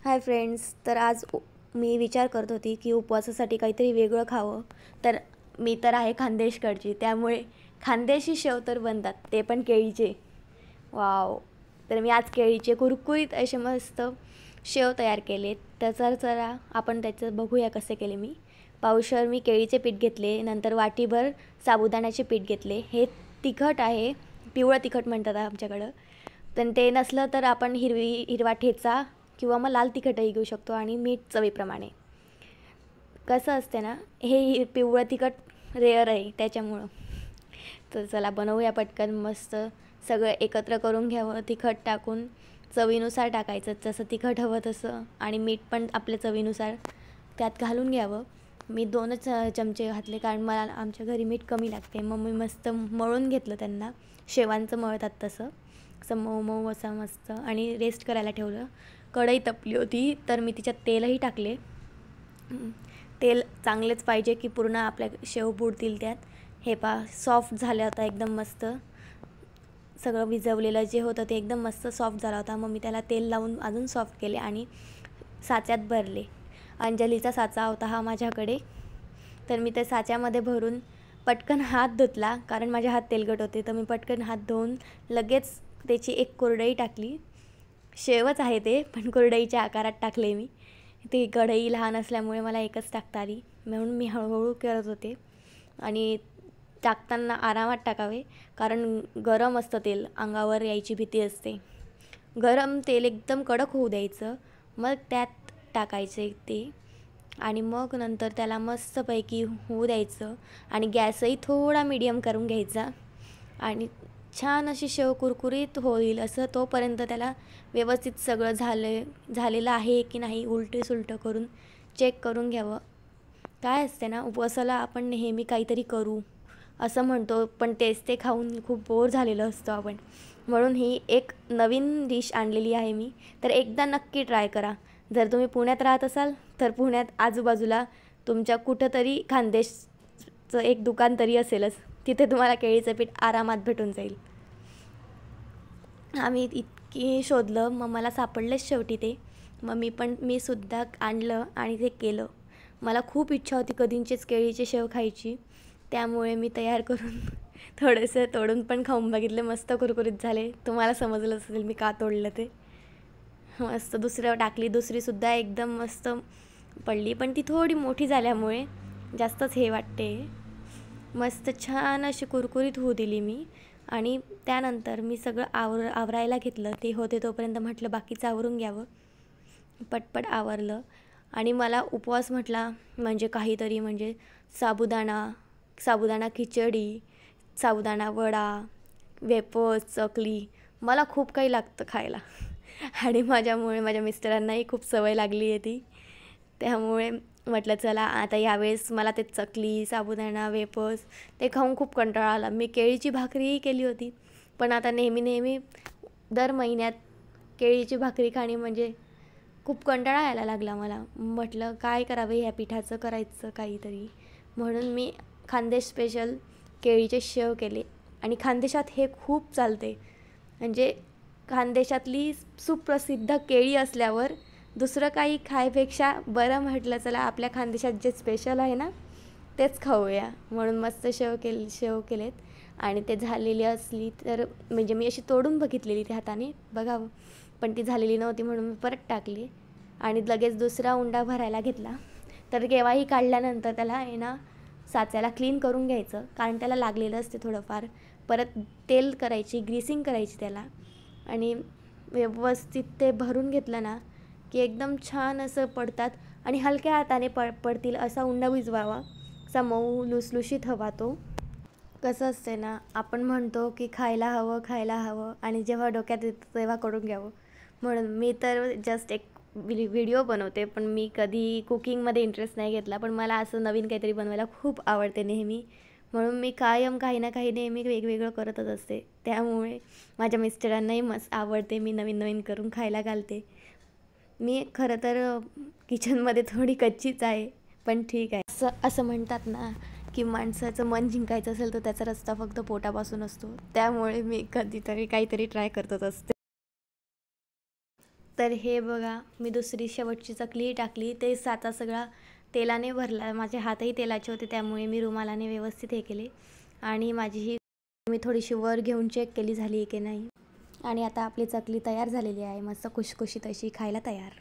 Hi friends. तर आज मी विचार करत होती की उपवासासाठी काहीतरी वेगळं खावं. तर मी तर आहे खानदेशकडची, त्यामुळे खानदेशी शेव तर बनतात, ते पण केळीचे. वाव. तर मी आज केळीचे कुरकुरीत असे मस्त शेव तयार केले. तर जरा आपण त्याचं बघूया कसे केले. मी पावशर मी केळीचे पीठ घेतले, नंतर वाटीभर साबुदाण्याचे पीठ घेतले. हे तिखट आहे, पिवळं तिखट म्हणतात आमच्याकडं. पण ते नसलं तर आपण हिरवा ठेचा किंवा मग लाल तिखटही घेऊ शकतो, आणि मीठ चवीप्रमाणे. कसं असते ना, हे पिवळं तिखट रेअर आहे त्याच्यामुळं. तर चला बनवूया पटकन. मस्त सगळं एकत्र करून घ्यावं. तिखट टाकून चवीनुसार टाकायचं, जसं तिखट हवं तसं, आणि मीठ पण आपल्या चवीनुसार त्यात घालून घ्यावं. मी 2च चमचे घातले, कारण मला आमच्या घरी मीठ कमी लागते. मग मी मस्त मळून घेतलं त्यांना, शेवांचं मळतात तसं, असं मऊ मऊ असं मस्त, आणि रेस्ट करायला ठेवलं. कढई तपली होती तर मी तिच्यात तेलही टाकले. तेल चांगलेच पाहिजे की पूर्ण आपल्या शेव बुडतील त्यात. हे सॉफ्ट झालं होता एकदम मस्त. सगळं विझवलेलं जे होतं ते एकदम मस्त सॉफ्ट झाला होता. मग मी त्याला तेल लावून अजून सॉफ्ट केले आणि साच्यात भरले. अंजलीचा साचा होता हा माझ्याकडे. तर मी त्या साच्यामध्ये भरून पटकन हात धुतला, कारण माझे हात तेलकट होते. तर मी पटकन हात धुवून लगेच त्याची एक कुरडई टाकली. शेवच आहे ते, पण कुरडईच्या आकारात टाकले मी. ती कढई लहान असल्यामुळे मला एकच टाकता आली, म्हणून मी हळूहळू करत होते. आणि टाकताना आरामात टाकावे, कारण गरम असतं तेल, अंगावर यायची भीती असते. गरम तेल एकदम कडक होऊ द्यायचं, मग त्यात टाकायचे ते. आणि मग नंतर त्याला मस्तपैकी होऊ द्यायचं, आणि गॅसही थोडा मीडियम करून घ्यायचा. आणि छान अशी शेव कुरकुरीत होईल असं तोपर्यंत त्याला व्यवस्थित सगळं झालेलं आहे की नाही उलटे सुलटं करून चेक करून घ्यावं. काय असते ना, उपवासाला आपण नेहमी काहीतरी करू असं म्हणतो, पण तेच ते खाऊन खूप बोर झालेलं असतो आपण. म्हणून ही एक नवीन डिश आणलेली आहे मी. तर एकदा नक्की ट्राय करा. जर तुम्ही पुण्यात राहत असाल तर पुण्यात आजूबाजूला तुमच्या कुठंतरी खानदेशचं एक दुकान तरी असेलच, तिथे तुम्हाला केळीचं पीठ आरामात भेटून जाईल. आम्ही इतकी शोधलं, मग मला सापडलेच शेवटी ते. मग मी सुद्धा आणलं आणि ते केलं. मला खूप इच्छा होती कधींचीच केळीचे शेव खायची, त्यामुळे मी तयार करून थोडंसं तोडून पण खाऊन बघितले. मस्त कुरकुरीत झाले. तुम्हाला समजलं असेल मी का तोडलं ते. मस्त दुसरं टाकली, दुसरीसुद्धा एकदम मस्त पडली, पण ती थोडी मोठी झाल्यामुळे जास्तच हे वाटते. मस्त छान अशी कुरकुरीत होऊ दिली मी. आणि त्यानंतर मी सगळं आवरायला घेतलं. ते होते तोपर्यंत म्हटलं बाकीचं आवरून घ्यावं. पटपट आवरलं. आणि मला उपवास म्हटला म्हणजे काहीतरी, म्हणजे साबुदाणा खिचडी, साबुदाणा वडा, वेफर्स, चकली, मला खूप काही लागतं खायला. आणि माझ्या मिस्टरांनाही खूप सवय लागली आहे ती. त्यामुळे म्हटलं चला आता यावेळेस मला ते चकली, साबुदाणा, वेफर्स ते खाऊन खूप कंटाळा आला. मी केळीची भाकरीही केली होती, पण आता नेहमी दर महिन्यात केळीची भाकरी खाणे म्हणजे खूप कंटाळा यायला लागला मला. म्हटलं काय करावे, ह्या पिठाचं करायचं काहीतरी. म्हणून मी खानदेश स्पेशल केळीचे शेव केले. आणि खानदेशात हे खूप चालते, म्हणजे खानदेशातली सुप्रसिद्ध केळी असल्यावर दुसरं काही खायपेक्षा बरं म्हटलं चला आपल्या खानदेशात जे स्पेशल आहे ना तेच खाऊया. म्हणून मस्त शेव केलेत. आणि ते झालेली असली तर, म्हणजे मी अशी तोडून बघितलेली त्या हाताने बघावं, पण ती झालेली नव्हती म्हणून मी परत टाकली. आणि लगेच दुसरा उंडा भरायला घेतला. तर केव्हाही काढल्यानंतर त्याला आहे ना साच्याला क्लीन करून घ्यायचं, कारण त्याला लागलेलं असते थोडंफार. परत तेल करायची, ग्रीसिंग करायची त्याला, आणि व्यवस्थित ते भरून घेतलं ना की एकदम छान असं पडतात. आणि हलक्या हाताने पडतील असा उंडा भिजवावा, असा मऊ लुसलुशीत हवा तो. कसं असते ना, आपण म्हणतो की खायला हवं, आणि जेव्हा डोक्यात येतं तेव्हा करून घ्यावं. म्हणून मी तर जस्ट एक व्हिडिओ बनवते, पण मी कधी कुकिंगमध्ये इंटरेस्ट नाही घेतला. पण मला असं नवीन काहीतरी बनवायला खूप आवडते नेहमी. म्हणून मी कायम काही ना काही नेहमी वेगवेगळं करतच असते. त्यामुळे माझ्या मिस्टरांनाही मस्त आवडते, मी नवीन करून खायला घालते. मी खरं तर किचनमध्ये थोडी कच्चीच आहे, पण ठीक आहे. असं म्हणतात ना की माणसाचं मन जिंकायचं असेल तर त्याचा रस्ता फक्त पोटापासून असतो. त्यामुळे मी कधीतरी काहीतरी ट्राय करतच असते. तर हे बघा, मी दुसरी शेवटची चकलीही टाकली. ते साचा सगळा तेलाने भरला. माझे हातही तेलाचे होते, त्यामुळे मी रुमालाने व्यवस्थित हे केले. आणि माझी ही मी थोडीशी वर घेऊन चेक केली झाली आहे की नाही. आणि आता आपली चकली तयार झालेली आहे, मस्त खुशखुशीत अशी खायला तयार.